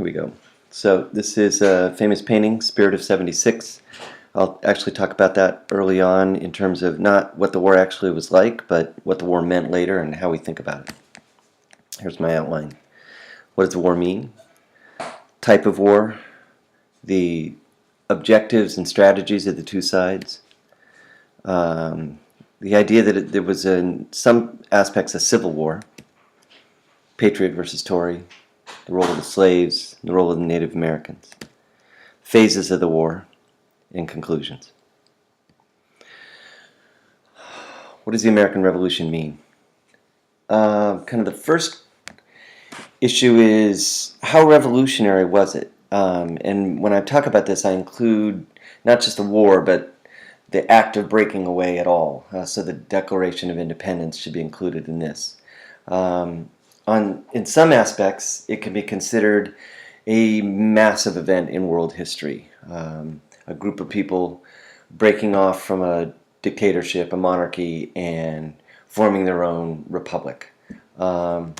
Here we go. So this is a famous painting, Spirit of 76. I'll actually talk about that early on in terms of not what the war actually was like, but what the war meant later and how we think about it. Here's my outline. What does the war mean? Type of war, the objectives and strategies of the two sides, the idea that there was in some aspects a civil war, Patriot versus Tory, the role of the slaves, the role of the Native Americans, phases of the war, and conclusions. What does the American Revolution mean? Kind of the first issue is how revolutionary was it? And when I talk about this, I include not just the war, but the act of breaking away at all. So the Declaration of Independence should be included in this. In some aspects, it can be considered a massive event in world history. A group of people breaking off from a dictatorship, a monarchy, and forming their own republic. In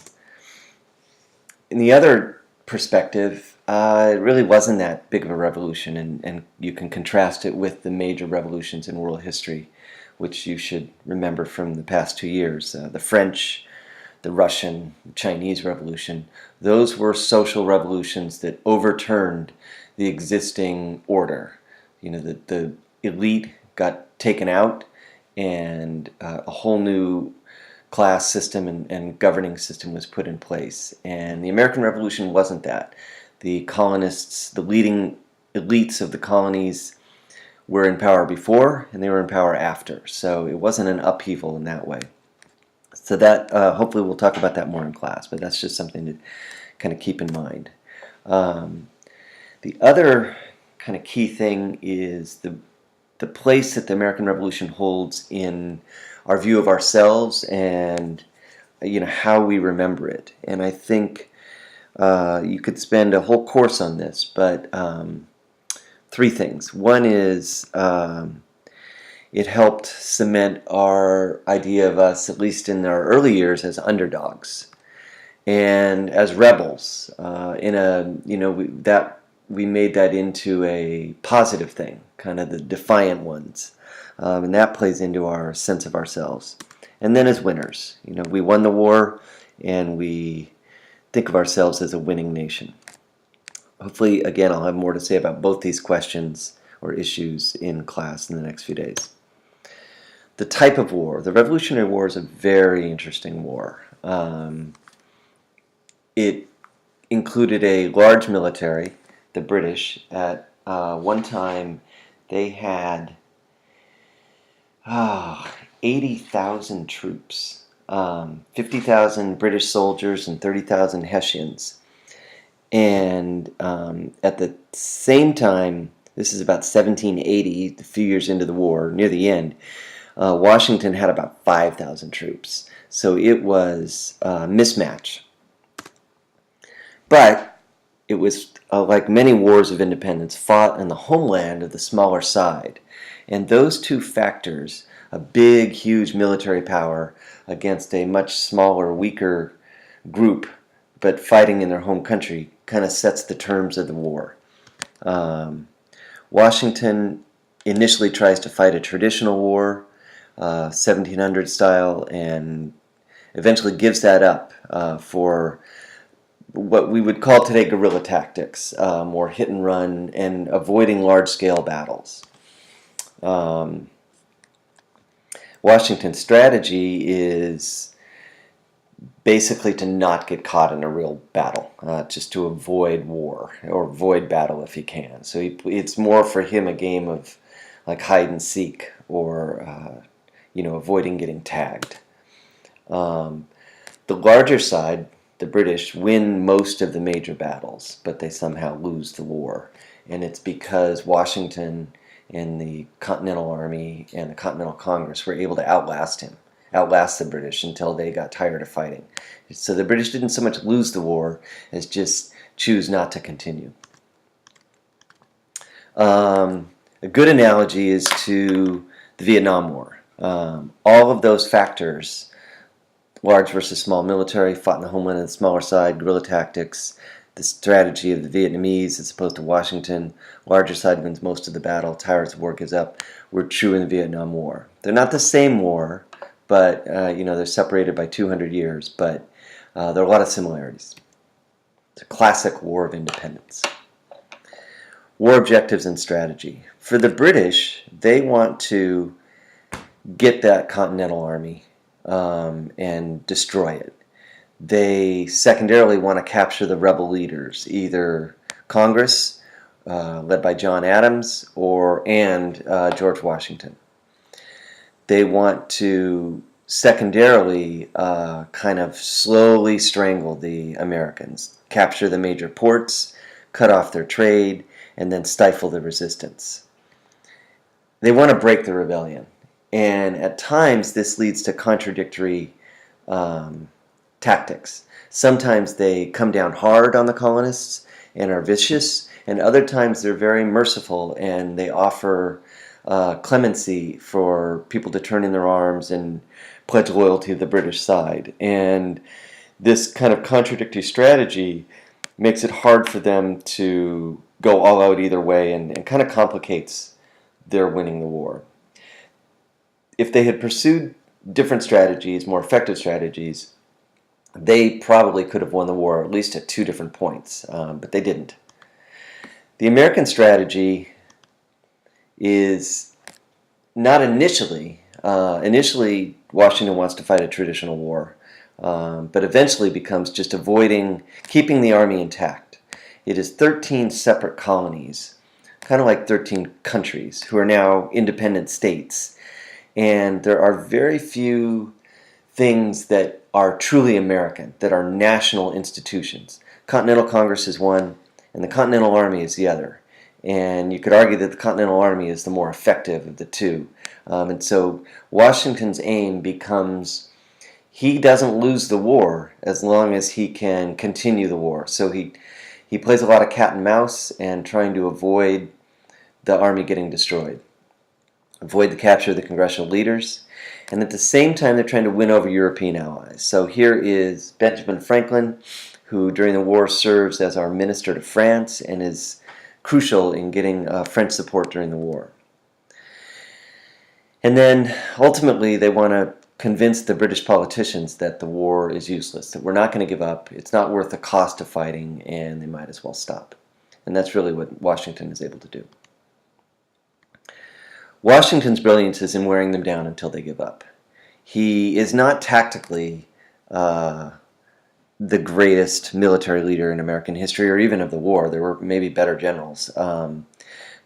the other perspective, it really wasn't that big of a revolution, and you can contrast it with the major revolutions in world history, which you should remember from the past 2 years. The French, the Russian, the Chinese Revolution, those were social revolutions that overturned the existing order. You know, the elite got taken out, and a whole new class system and governing system was put in place. And the American Revolution wasn't that. The colonists, the leading elites of the colonies were in power before, and they were in power after. So it wasn't an upheaval in that way. So that, hopefully we'll talk about that more in class, but that's just something to kind of keep in mind. The other kind of key thing is the place that the American Revolution holds in our view of ourselves and how we remember it. And I think you could spend a whole course on this, but three things. One is it helped cement our idea of us, at least in our early years, as underdogs and as rebels. We made that into a positive thing, kind of the defiant ones, and that plays into our sense of ourselves. And then as winners, we won the war, and we think of ourselves as a winning nation. Hopefully, again, I'll have more to say about both these questions or issues in class in the next few days. The type of war. The Revolutionary War is a very interesting war. It included a large military. The British, at one time, they had 80,000 troops, 50,000 British soldiers and 30,000 Hessians. And at the same time, this is about 1780, a few years into the war, near the end, Washington had about 5,000 troops. So it was a mismatch. But it was, like many wars of independence, fought in the homeland of the smaller side. And those two factors, a big, huge military power against a much smaller, weaker group, but fighting in their home country, kind of sets the terms of the war. Washington initially tries to fight a traditional war, 1700 style, and eventually gives that up for what we would call today guerrilla tactics, more hit and run and avoiding large-scale battles. Washington's strategy is basically to not get caught in a real battle, just to avoid war or avoid battle if he can. So it's more for him a game of like hide and seek or avoiding getting tagged. The larger side, the British, win most of the major battles, but they somehow lose the war. And it's because Washington and the Continental Army and the Continental Congress were able to outlast the British until they got tired of fighting. So the British didn't so much lose the war as just choose not to continue. A good analogy is to the Vietnam War. All of those factors, large versus small military, fought in the homeland of the smaller side, guerrilla tactics, The strategy of the Vietnamese, as opposed to Washington, larger side wins most of the battle, tires of war, gives up, were true in the Vietnam War. They're not the same war, but they're separated by 200 years, but there are a lot of similarities. It's a classic war of independence. War objectives and strategy. For the British, they want to get that Continental Army and destroy it. They secondarily want to capture the rebel leaders, either Congress, led by John Adams, and George Washington. They want to secondarily kind of slowly strangle the Americans, capture the major ports, cut off their trade, and then stifle the resistance. They want to break the rebellion. And at times this leads to contradictory tactics. Sometimes they come down hard on the colonists and are vicious, and other times they're very merciful and they offer clemency for people to turn in their arms and pledge loyalty to the British side. And this kind of contradictory strategy makes it hard for them to go all out either way, and kind of complicates their winning the war. If they had pursued different strategies, more effective strategies, they probably could have won the war at least at 2 different points, but they didn't. The American strategy is not initially. Initially, Washington wants to fight a traditional war, but eventually becomes just keeping the army intact. It is 13 separate colonies, kind of like 13 countries, who are now independent states. And there are very few things that are truly American, that are national institutions. Continental Congress is one, and the Continental Army is the other. And you could argue that the Continental Army is the more effective of the two. And so Washington's aim becomes, he doesn't lose the war as long as he can continue the war. So he plays a lot of cat and mouse and trying to avoid the army getting destroyed, avoid the capture of the congressional leaders, and at the same time they're trying to win over European allies. So here is Benjamin Franklin, who during the war serves as our minister to France and is crucial in getting French support during the war. And then ultimately they want to convince the British politicians that the war is useless, that we're not going to give up, it's not worth the cost of fighting, and they might as well stop. And that's really what Washington is able to do. Washington's brilliance is in wearing them down until they give up. He is not tactically the greatest military leader in American history, or even of the war. There were maybe better generals.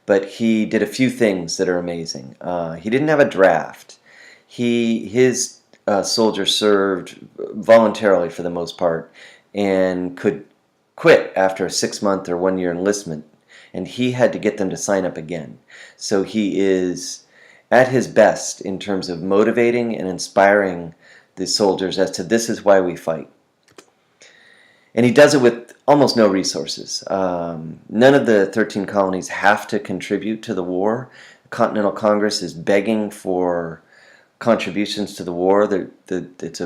But he did a few things that are amazing. He didn't have a draft. His soldiers served voluntarily for the most part and could quit after a 6-month or 1-year enlistment, and he had to get them to sign up again. So he is at his best in terms of motivating and inspiring the soldiers as to this is why we fight. And he does it with almost no resources. None of the 13 colonies have to contribute to the war. The Continental Congress is begging for contributions to the war. It's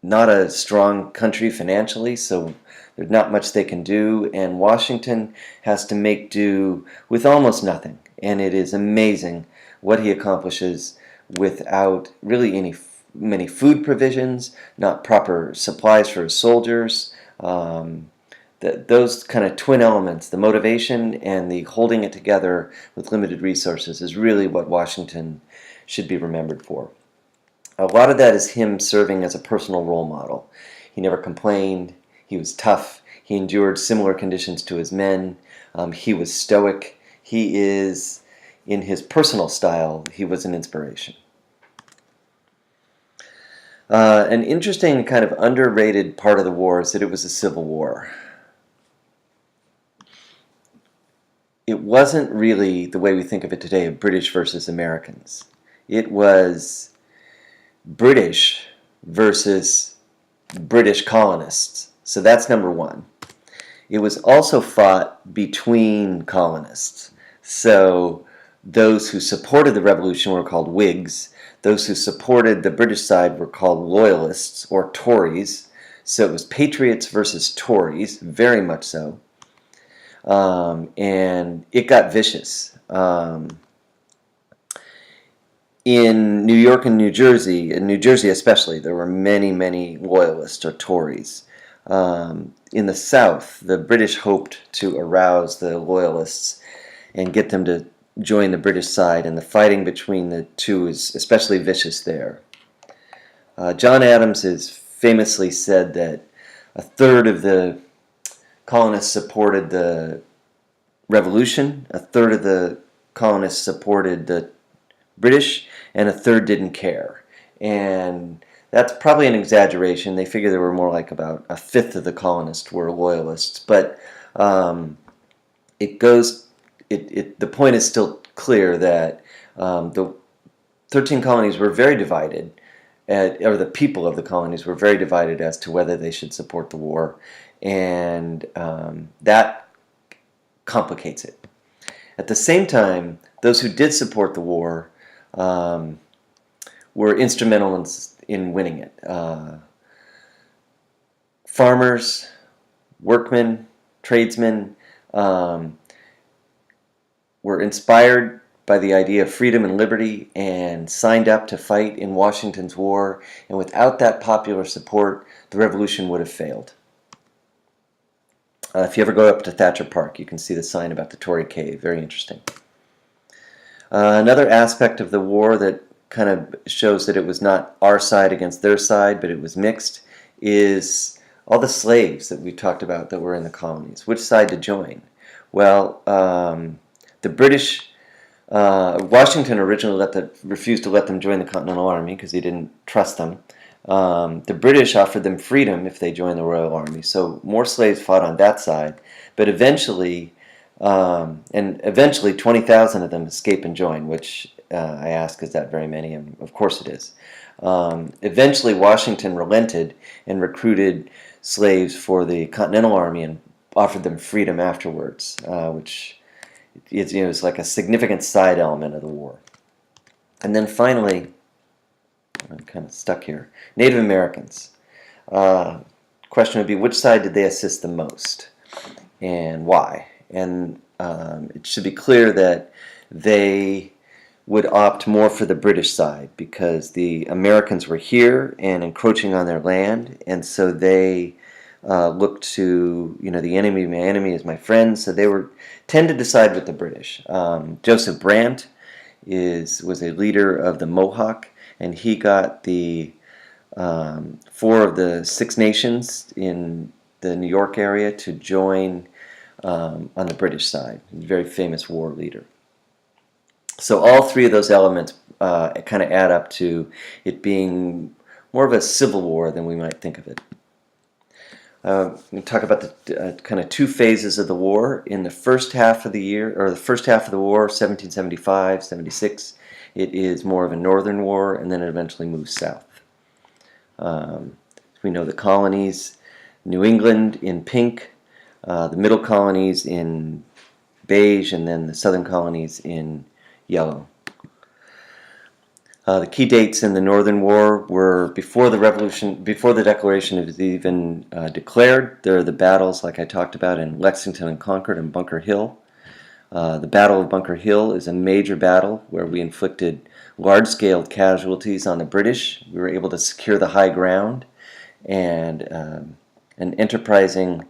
not a strong country financially, so there's not much they can do, and Washington has to make do with almost nothing. And it is amazing what he accomplishes without really many food provisions, not proper supplies for his soldiers. Those kind of twin elements, the motivation and the holding it together with limited resources, is really what Washington should be remembered for. A lot of that is him serving as a personal role model. He never complained. He was tough. He endured similar conditions to his men. He was stoic. He is, in his personal style, he was an inspiration. An interesting kind of underrated part of the war is that it was a civil war. It wasn't really the way we think of it today, of British versus Americans. It was British versus British colonists. So that's number one. It was also fought between colonists. So those who supported the revolution were called Whigs. Those who supported the British side were called Loyalists or Tories. So it was patriots versus Tories, very much so. And it got vicious. In New York and New Jersey, in New Jersey especially, there were many, many loyalists or Tories. In the South, the British hoped to arouse the loyalists and get them to join the British side, and the fighting between the two is especially vicious there. John Adams has famously said that a third of the colonists supported the Revolution, a third of the colonists supported the British, and a third didn't care. And that's probably an exaggeration. They figure there were more like about a fifth of the colonists were loyalists. But the point is still clear that the 13 colonies were very divided, or the people of the colonies were very divided as to whether they should support the war, and that complicates it. At the same time, those who did support the war were instrumental in winning it. Farmers, workmen, tradesmen were inspired by the idea of freedom and liberty and signed up to fight in Washington's war, and without that popular support, the revolution would have failed. If you ever go up to Thatcher Park, you can see the sign about the Tory Cave. Very interesting. Another aspect of the war that kind of shows that it was not our side against their side, but it was mixed, is all the slaves that we talked about that were in the colonies. Which side to join? Well, the British, Washington originally refused to let them join the Continental Army because he didn't trust them. The British offered them freedom if they joined the Royal Army, so more slaves fought on that side, but eventually 20,000 of them escape and join, which I ask, is that very many? And of course it is. Eventually Washington relented and recruited slaves for the Continental Army and offered them freedom afterwards, which is like a significant side element of the war. And then finally, I'm kind of stuck here, Native Americans. Question would be, which side did they assist the most and why? And it should be clear that they would opt more for the British side because the Americans were here and encroaching on their land, and so they looked to, the enemy of my enemy is my friend, so they tend to side with the British. Joseph Brant was a leader of the Mohawk, and he got the 4 of the 6 nations in the New York area to join on the British side. He's a very famous war leader. So all 3 of those elements kind of add up to it being more of a civil war than we might think of it. We talk about the kind of 2 phases of the war. In the first half of the year, or the first half of the war, 1775, 76, it is more of a northern war, and then it eventually moves south. We know the colonies, New England in pink, the middle colonies in beige, and then the southern colonies in yellow. The key dates in the Northern War were before the Revolution, before the Declaration was even declared. There are the battles, like I talked about, in Lexington and Concord and Bunker Hill. The Battle of Bunker Hill is a major battle where we inflicted large-scale casualties on the British. We were able to secure the high ground, and an enterprising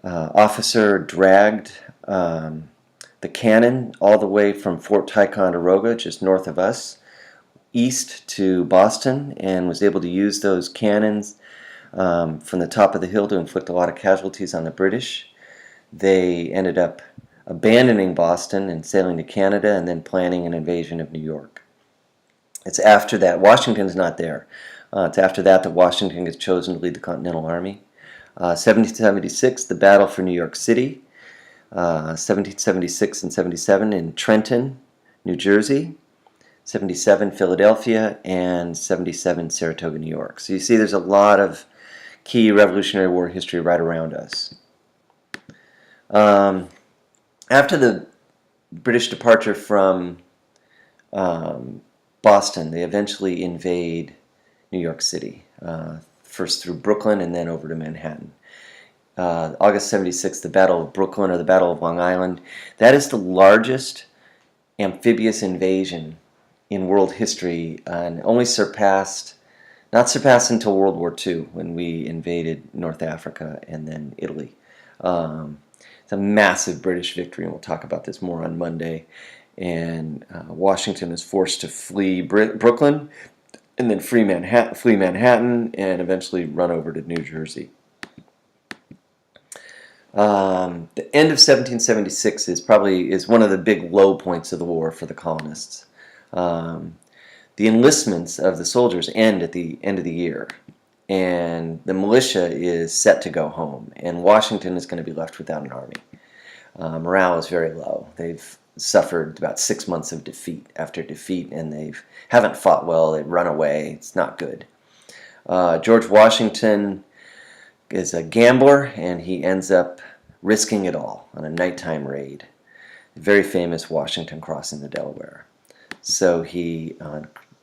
officer dragged the cannon all the way from Fort Ticonderoga, just north of us, east to Boston, and was able to use those cannons from the top of the hill to inflict a lot of casualties on the British. They ended up abandoning Boston and sailing to Canada and then planning an invasion of New York. It's after that, Washington's not there. It's after that Washington gets chosen to lead the Continental Army. 1776, the Battle for New York City. 1776 and 77 in Trenton, New Jersey. 77 Philadelphia, and 77 Saratoga, New York. So you see there's a lot of key Revolutionary War history right around us. After the British departure from Boston, they eventually invade New York City. first through Brooklyn and then over to Manhattan. August 76, the Battle of Brooklyn, or the Battle of Long Island, that is the largest amphibious invasion in world history, and only not surpassed until World War II, when we invaded North Africa and then Italy. It's a massive British victory, and we'll talk about this more on Monday. And Washington is forced to flee Brooklyn, and then flee Manhattan, and eventually run over to New Jersey. The end of 1776 is one of the big low points of the war for the colonists. The enlistments of the soldiers end at the end of the year, and the militia is set to go home, and Washington is going to be left without an army. Morale is very low. They've suffered about 6 months of defeat after defeat, and they haven't fought well. They've run away. It's not good. George Washington is a gambler, and he ends up risking it all on a nighttime raid. The very famous Washington crossing the Delaware. So he,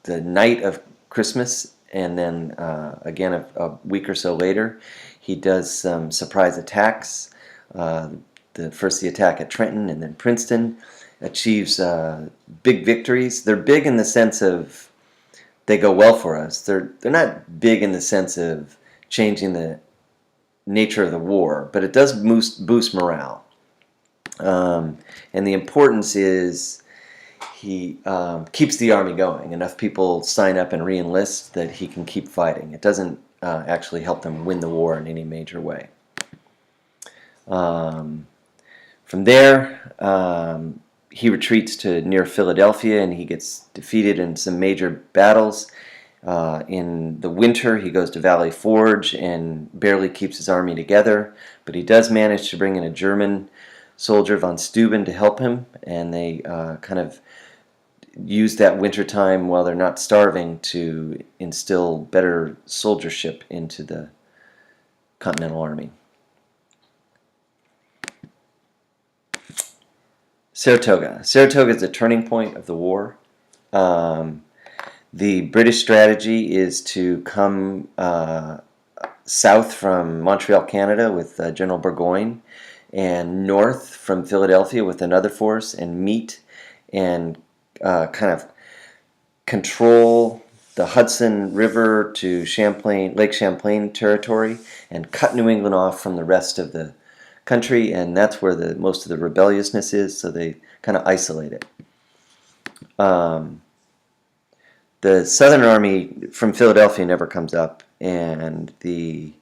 the night of Christmas, and then again a week or so later, he does some surprise attacks. First the attack at Trenton and then Princeton, achieves big victories. They're big in the sense of they go well for us. They're not big in the sense of changing the nature of the war, but it does boost morale. And the importance is he keeps the army going. Enough people sign up and re-enlist that he can keep fighting. It doesn't actually help them win the war in any major way. From there, he retreats to near Philadelphia, and he gets defeated in some major battles. In the winter, he goes to Valley Forge and barely keeps his army together, but he does manage to bring in a German soldier, von Steuben, to help him, and they kind of use that winter time while they're not starving to instill better soldiership into the Continental Army. Saratoga. Saratoga is a turning point of the war. The British strategy is to come south from Montreal, Canada with General Burgoyne, and north from Philadelphia with another force, and meet and kind of control the Hudson River to Lake Champlain territory, and cut New England off from the rest of the country, and that's where most of the rebelliousness is, so they kind of isolate it. The Southern Army from Philadelphia never comes up, and the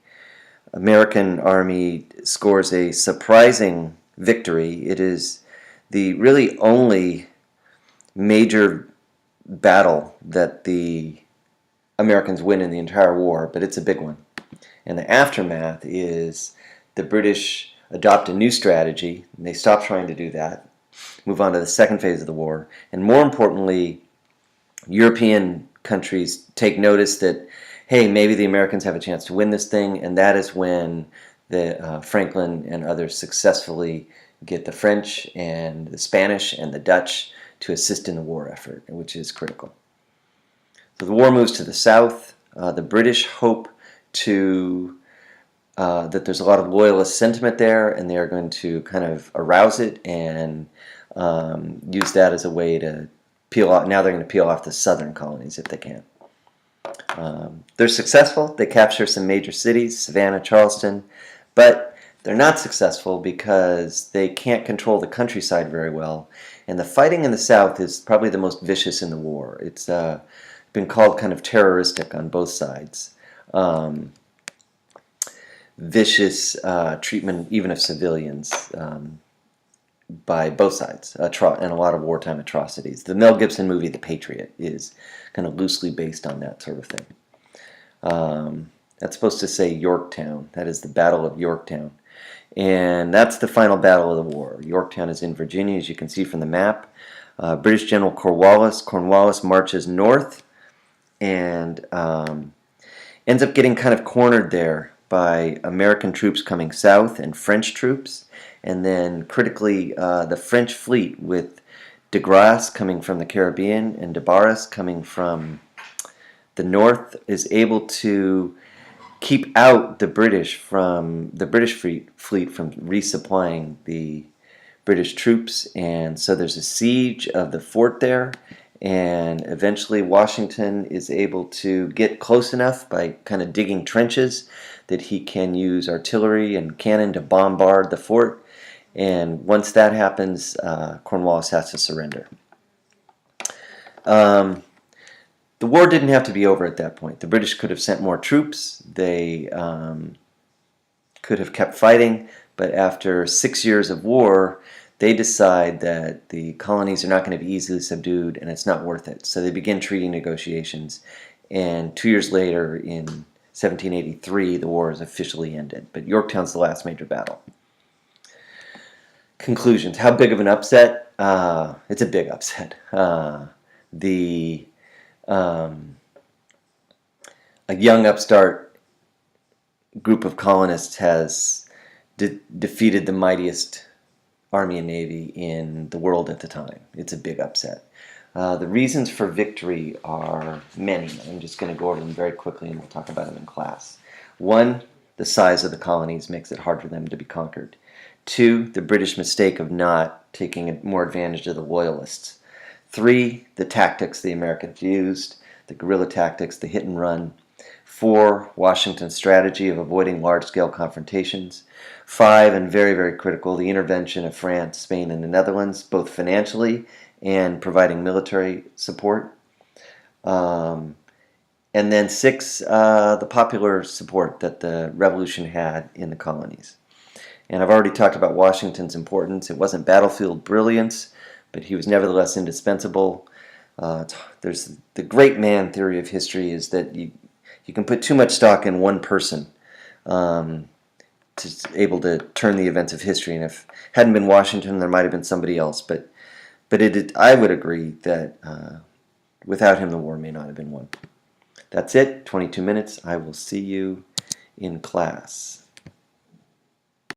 American Army scores a surprising victory. It is the really only major battle that the Americans win in the entire war, but it's a big one. And the aftermath is the British adopt a new strategy, and they stop trying to do that, move on to the second phase of the war, and more importantly, European countries take notice that, hey, maybe the Americans have a chance to win this thing, and that is when Franklin and others successfully get the French and the Spanish and the Dutch to assist in the war effort, which is critical. So the war moves to the south. The British hope that there's a lot of loyalist sentiment there, and they are going to kind of arouse it and use that as a way to peel off. Now they're going to peel off the southern colonies if they can. They're successful. They capture some major cities, Savannah, Charleston, but they're not successful because they can't control the countryside very well. And the fighting in the South is probably the most vicious in the war. It's been called kind of terroristic on both sides. Vicious treatment even of civilians by both sides, and a lot of wartime atrocities. The Mel Gibson movie The Patriot is kind of loosely based on that sort of thing. That's supposed to say Yorktown. That is the Battle of Yorktown. And that's the final battle of the war. Yorktown is in Virginia, as you can see from the map. British General Cornwallis marches north and ends up getting kind of cornered there by American troops coming south and French troops. And then critically, the French fleet with de Grasse coming from the Caribbean and de Barras coming from the north is able to keep out the British fleet from resupplying the British troops, and so there's a siege of the fort there, and eventually Washington is able to get close enough by kind of digging trenches that he can use artillery and cannon to bombard the fort, and once that happens, Cornwallis has to surrender. The war didn't have to be over at that point. The British could have sent more troops. They could have kept fighting, but after 6 years of war, they decide that the colonies are not going to be easily subdued and it's not worth it. So they begin treaty negotiations, and 2 years later, in 1783, the war is officially ended. But Yorktown's the last major battle. Conclusions. How big of an upset? It's a big upset. A young upstart group of colonists has defeated the mightiest army and navy in the world at the time. It's a big upset. The reasons for victory are many. I'm just going to go over them very quickly and we'll talk about them in class. 1, the size of the colonies makes it hard for them to be conquered. 2, the British mistake of not taking more advantage of the Loyalists. 3, the tactics the Americans used, the guerrilla tactics, the hit and run. 4, Washington's strategy of avoiding large-scale confrontations. 5, and very, very critical, the intervention of France, Spain, and the Netherlands, both financially and providing military support. And then 6, the popular support that the Revolution had in the colonies. And I've already talked about Washington's importance. It wasn't battlefield brilliance, but he was nevertheless indispensable. There's the great man theory of history is that you can put too much stock in one person to able to turn the events of history. And if it hadn't been Washington, there might have been somebody else. But I would agree that without him, the war may not have been won. That's it. 22 minutes. I will see you in class.